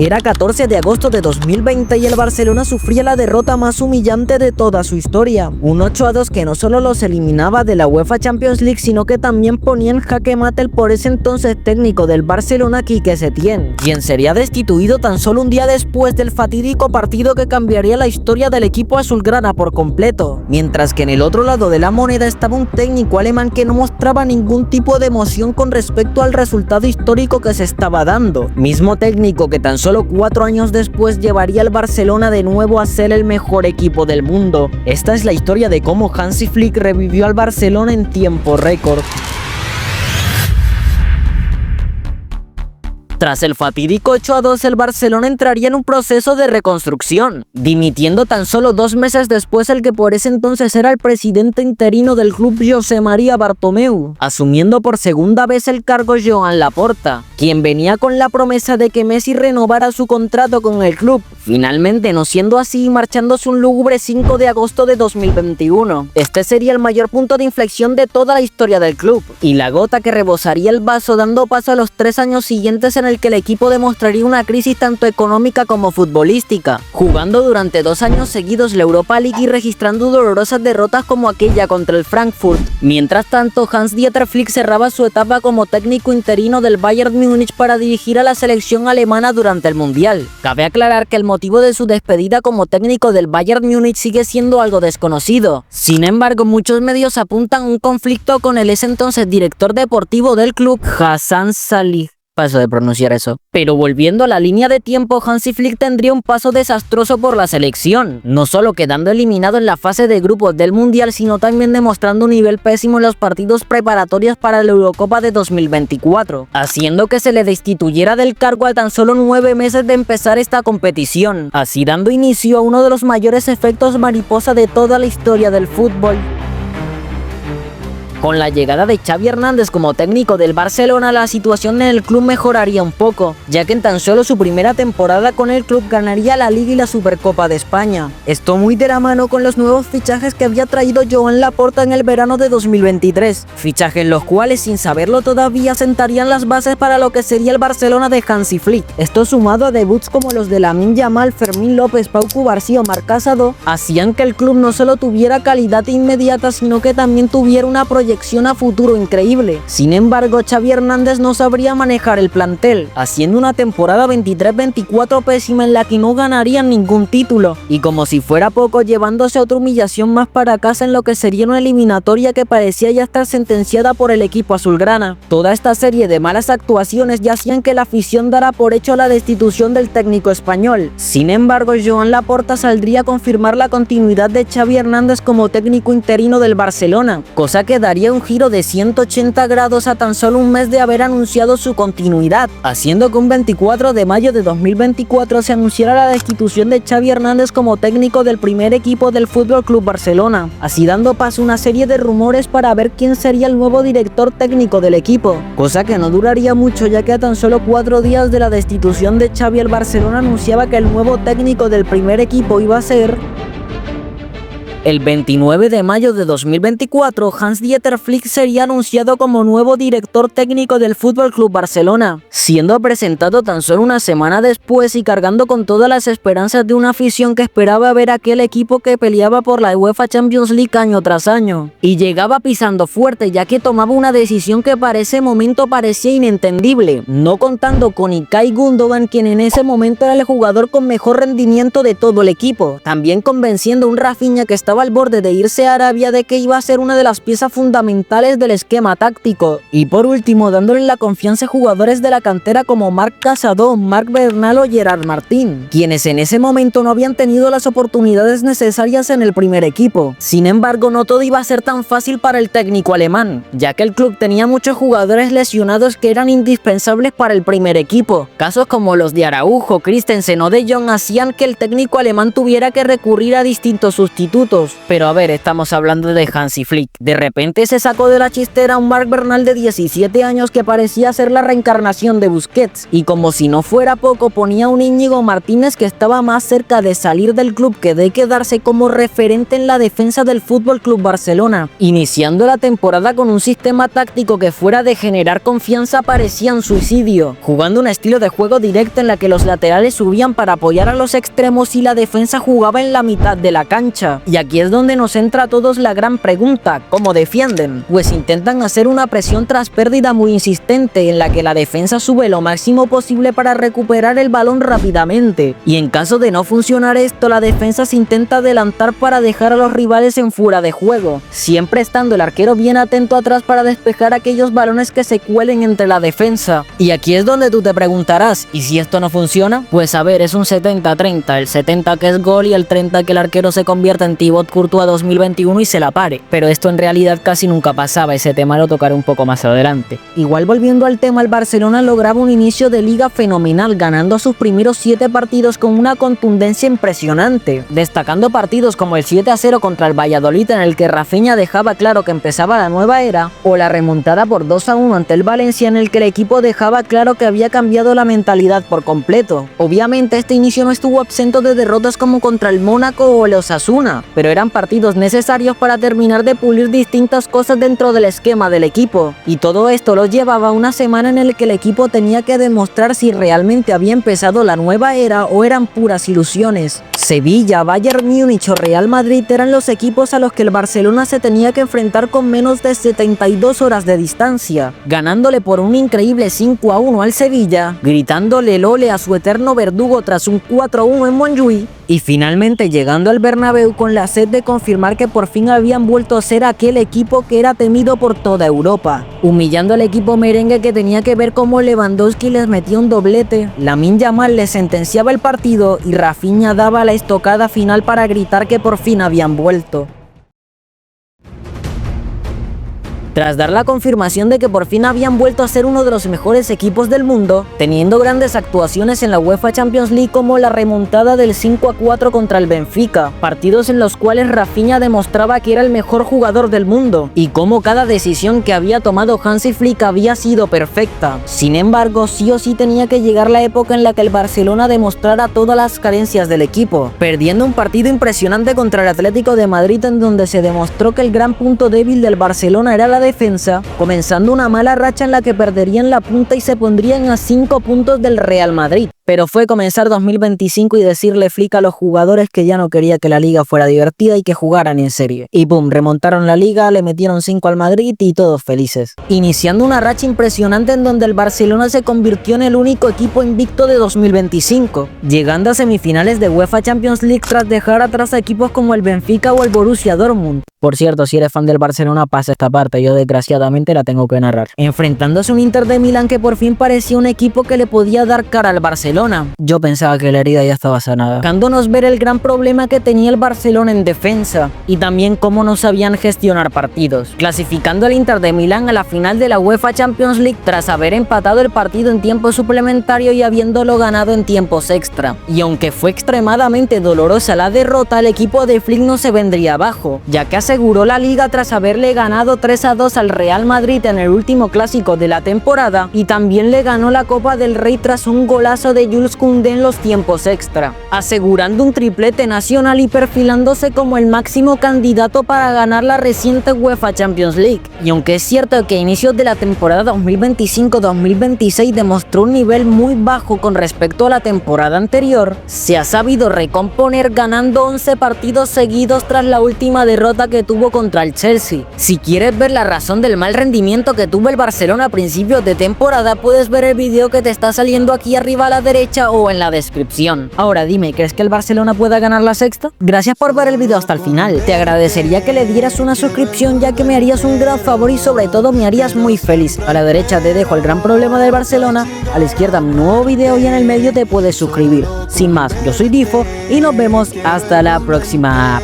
Era 14 de agosto de 2020 y el Barcelona sufría la derrota más humillante de toda su historia. Un 8-2 que no solo los eliminaba de la UEFA Champions League, sino que también ponía en jaque mate el por ese entonces técnico del Barcelona, Quique Setién, quien sería destituido tan solo un día después del fatídico partido que cambiaría la historia del equipo azulgrana por completo. Mientras que en el otro lado de la moneda estaba un técnico alemán que no mostraba ningún tipo de emoción con respecto al resultado histórico que se estaba dando. Mismo técnico que tan solo 4 años después llevaría al Barcelona de nuevo a ser el mejor equipo del mundo. Esta es la historia de cómo Hansi Flick revivió al Barcelona en tiempo récord. Tras el fatídico 8-2, el Barcelona entraría en un proceso de reconstrucción, dimitiendo tan solo 2 meses después el que por ese entonces era el presidente interino del club, José María Bartomeu, asumiendo por segunda vez el cargo Joan Laporta, quien venía con la promesa de que Messi renovara su contrato con el club, finalmente no siendo así y marchándose un lúgubre 5 de agosto de 2021. Este sería el mayor punto de inflexión de toda la historia del club, y la gota que rebosaría el vaso, dando paso a los 3 años siguientes en el que el equipo demostraría una crisis tanto económica como futbolística, jugando durante 2 años seguidos la Europa League y registrando dolorosas derrotas como aquella contra el Frankfurt. Mientras tanto, Hans-Dieter Flick cerraba su etapa como técnico interino del Bayern Múnich para dirigir a la selección alemana durante el Mundial. Cabe aclarar que el motivo de su despedida como técnico del Bayern Múnich sigue siendo algo desconocido. Sin embargo, muchos medios apuntan a un conflicto con el ese entonces director deportivo del club, Hassan Salih. Paso de pronunciar eso. Pero volviendo a la línea de tiempo, Hansi Flick tendría un paso desastroso por la selección, no solo quedando eliminado en la fase de grupos del Mundial, sino también demostrando un nivel pésimo en los partidos preparatorios para la Eurocopa de 2024, haciendo que se le destituyera del cargo a tan solo 9 meses de empezar esta competición, así dando inicio a uno de los mayores efectos mariposa de toda la historia del fútbol. Con la llegada de Xavi Hernández como técnico del Barcelona, la situación en el club mejoraría un poco, ya que en tan solo su primera temporada con el club ganaría la Liga y la Supercopa de España. Esto muy de la mano con los nuevos fichajes que había traído Joan Laporta en el verano de 2023, fichajes los cuales sin saberlo todavía sentarían las bases para lo que sería el Barcelona de Hansi Flick. Esto sumado a debuts como los de Lamine Yamal, Fermín López, Pau Cubarsí o Marc Casado, hacían que el club no solo tuviera calidad inmediata, sino que también tuviera una proyección a futuro increíble. Sin embargo, Xavi Hernández no sabría manejar el plantel, haciendo una temporada 23-24 pésima en la que no ganarían ningún título, y como si fuera poco, llevándose otra humillación más para casa en lo que sería una eliminatoria que parecía ya estar sentenciada por el equipo azulgrana. Toda esta serie de malas actuaciones ya hacían que la afición dara por hecho la destitución del técnico español. Sin embargo, Joan Laporta saldría a confirmar la continuidad de Xavi Hernández como técnico interino del Barcelona, cosa que daría un giro de 180 grados a tan solo un mes de haber anunciado su continuidad, haciendo que un 24 de mayo de 2024 se anunciara la destitución de Xavi Hernández como técnico del primer equipo del FC Barcelona, así dando paso a una serie de rumores para ver quién sería el nuevo director técnico del equipo, cosa que no duraría mucho, ya que a tan solo 4 días de la destitución de Xavi, el Barcelona anunciaba que el nuevo técnico del primer equipo iba a ser... El 29 de mayo de 2024, Hans-Dieter Flick sería anunciado como nuevo director técnico del FC Barcelona, siendo presentado tan solo una semana después y cargando con todas las esperanzas de una afición que esperaba ver aquel equipo que peleaba por la UEFA Champions League año tras año. Y llegaba pisando fuerte, ya que tomaba una decisión que para ese momento parecía inentendible, no contando con Ilkay Gundogan, quien en ese momento era el jugador con mejor rendimiento de todo el equipo, también convenciendo a un Rafinha que estaba al borde de irse a Arabia de que iba a ser una de las piezas fundamentales del esquema táctico, y por último dándole la confianza a jugadores de la cantera como Marc Casado, Marc Bernal o Gerard Martín, quienes en ese momento no habían tenido las oportunidades necesarias en el primer equipo. Sin embargo, no todo iba a ser tan fácil para el técnico alemán, ya que el club tenía muchos jugadores lesionados que eran indispensables para el primer equipo. Casos como los de Araujo, Christensen o De Jong hacían que el técnico alemán tuviera que recurrir a distintos sustitutos, todos. Pero a ver, estamos hablando de Hansi Flick. De repente se sacó de la chistera un Marc Bernal de 17 años que parecía ser la reencarnación de Busquets. Y como si no fuera poco, ponía a un Íñigo Martínez que estaba más cerca de salir del club que de quedarse como referente en la defensa del FC Barcelona. Iniciando la temporada con un sistema táctico que fuera de generar confianza parecía un suicidio, jugando un estilo de juego directo en la que los laterales subían para apoyar a los extremos y la defensa jugaba en la mitad de la cancha. Y aquí es donde nos entra a todos la gran pregunta: ¿cómo defienden? Pues intentan hacer una presión tras pérdida muy insistente en la que la defensa sube lo máximo posible para recuperar el balón rápidamente, y en caso de no funcionar esto, la defensa se intenta adelantar para dejar a los rivales en fuera de juego, siempre estando el arquero bien atento atrás para despejar aquellos balones que se cuelen entre la defensa. Y aquí es donde tú te preguntarás: ¿y si esto no funciona? Pues a ver, es un 70-30, el 70 que es gol y el 30 que el arquero se convierta en Thibaut Courtois 2021 y se la pare. Pero esto en realidad casi nunca pasaba, ese tema lo tocaré un poco más adelante. Igual, volviendo al tema, el Barcelona lograba un inicio de liga fenomenal, ganando sus primeros 7 partidos con una contundencia impresionante, destacando partidos como el 7-0 contra el Valladolid, en el que Rafinha dejaba claro que empezaba la nueva era, o la remontada por 2-1 ante el Valencia, en el que el equipo dejaba claro que había cambiado la mentalidad por completo. Obviamente este inicio no estuvo exento de derrotas como contra el Mónaco o el Osasuna, pero eran partidos necesarios para terminar de pulir distintas cosas dentro del esquema del equipo, y todo esto lo llevaba a una semana en la que el equipo tenía que demostrar si realmente había empezado la nueva era o eran puras ilusiones. Sevilla, Bayern Múnich o Real Madrid eran los equipos a los que el Barcelona se tenía que enfrentar con menos de 72 horas de distancia, ganándole por un increíble 5-1 al Sevilla, gritándole lole a su eterno verdugo tras un 4-1 en Montjuïc, y finalmente llegando al Bernabéu con la sed de confirmar que por fin habían vuelto a ser aquel equipo que era temido por toda Europa, humillando al equipo merengue que tenía que ver cómo Lewandowski les metía un doblete, Lamine Yamal les sentenciaba el partido y Rafinha daba la estocada final para gritar que por fin habían vuelto. Tras dar la confirmación de que por fin habían vuelto a ser uno de los mejores equipos del mundo, teniendo grandes actuaciones en la UEFA Champions League como la remontada del 5-4 contra el Benfica, partidos en los cuales Rafinha demostraba que era el mejor jugador del mundo, y cómo cada decisión que había tomado Hansi Flick había sido perfecta. Sin embargo, sí o sí tenía que llegar la época en la que el Barcelona demostrara todas las carencias del equipo, perdiendo un partido impresionante contra el Atlético de Madrid, en donde se demostró que el gran punto débil del Barcelona era la defensa, comenzando una mala racha en la que perderían la punta y se pondrían a 5 puntos del Real Madrid. Pero fue comenzar 2025 y decirle Flick a los jugadores que ya no quería que la liga fuera divertida y que jugaran en serie. Y boom, remontaron la liga, le metieron 5 al Madrid y todos felices. Iniciando una racha impresionante en donde el Barcelona se convirtió en el único equipo invicto de 2025, llegando a semifinales de UEFA Champions League tras dejar atrás a equipos como el Benfica o el Borussia Dortmund. Por cierto, si eres fan del Barcelona, pasa esta parte, yo desgraciadamente la tengo que narrar. Enfrentándose a un Inter de Milán que por fin parecía un equipo que le podía dar cara al Barcelona. Yo pensaba que la herida ya estaba sanada, dejándonos ver el gran problema que tenía el Barcelona en defensa, y también cómo no sabían gestionar partidos, clasificando al Inter de Milán a la final de la UEFA Champions League tras haber empatado el partido en tiempo suplementario y habiéndolo ganado en tiempos extra. Y aunque fue extremadamente dolorosa la derrota, el equipo de Flick no se vendría abajo, ya que aseguró la liga tras haberle ganado 3-2 al Real Madrid en el último clásico de la temporada, y también le ganó la Copa del Rey tras un golazo de Jules Koundé en los tiempos extra, asegurando un triplete nacional y perfilándose como el máximo candidato para ganar la reciente UEFA Champions League. Y aunque es cierto que a inicios de la temporada 2025-2026 demostró un nivel muy bajo con respecto a la temporada anterior, se ha sabido recomponer ganando 11 partidos seguidos tras la última derrota que tuvo contra el Chelsea. Si quieres ver la razón del mal rendimiento que tuvo el Barcelona a principios de temporada, puedes ver el video que te está saliendo aquí arriba a la derecha o en la descripción. Ahora dime, ¿crees que el Barcelona pueda ganar la sexta? Gracias por ver el video hasta el final. Te agradecería que le dieras una suscripción, ya que me harías un gran favor y sobre todo me harías muy feliz. A la derecha te dejo el gran problema del Barcelona, a la izquierda mi nuevo video y en el medio te puedes suscribir. Sin más, yo soy Difo y nos vemos hasta la próxima.